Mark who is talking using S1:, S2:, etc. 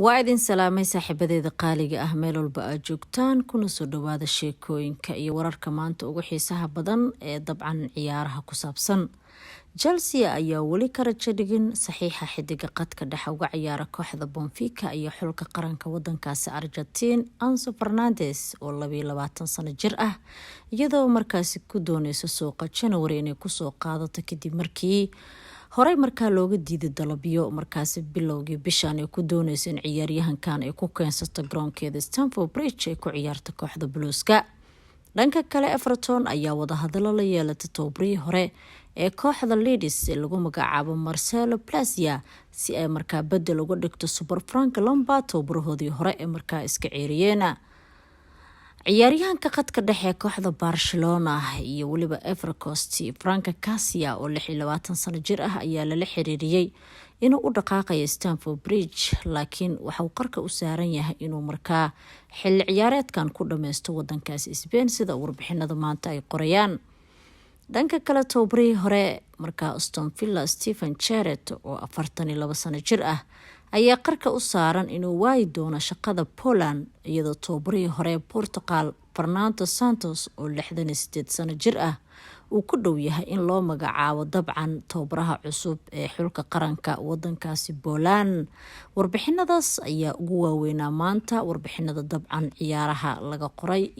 S1: waa idin salaamay saaxiibadeeda qaaliga ah meel walba aad joogtaan kuna soo dhawaada sheekooyinka iyo wararka maanta ugu xiisaha badan ee dabcan ciyaaraha ku saabsan. Chelsea ayaa weli ka rajo dhigin saxiixa xidiga qadka dhexe uga ciyaara kooxda Benfica iyo xulka qaranka wadankaasi Argentine Enzo Fernandez oo 22 sano jir ah iyadoo markaasi ku dooneyso suuqa January inay ku soo qaadato kadib markii horey markaa looga diiday dalabyo markaasi bilowgii bishan ay ku doonayso in ciyaaryahankan ay ku keensato garoonkeeda Stamford Bridge ay ku ciyaarto kooxda Blueska. Dhanka kale Everton ayaa wada hadallo la yeelatay toobrii hore ee kooxda Leeds ee lagu magacaabo Marcelo Plasia si ay markaa bedel uga dhigto Super Frank Lampard toobrahoodii hore ee markaa iska ceeriyeena. ciyaaryahanka qadka dhexe kooxda Barcelona iyo waliba Ivory Coast Frank Cassia oo 26 sano jir ah ayaa lala xiriiriyay inuu u dhaqaaqayo Stamford Bridge laakiin waxa uu qarka u saaran yahay inuu markaa xilli ciyaareedkan ku dhameysto wadankaasi Spain sida warbixinada maanta ay qorayaan. dhanka kale toobrii hore markaa Aston Villa Stephen Gerrard oo 42 sano jir ah ayaa qarka u saaran inuu waayi doono shaqada Poland iyadoo toobrii hore Portugal Fernando Santos oo 68 sano jir ah uu ku dhow yahay in loo magacaabo dabcan toobaraha cusub ee xulka qaranka wadankaasi Poland. warbixinadaas ayaa ugu waaweynaa maanta warbixinada dabcan ciyaaraha laga qoray.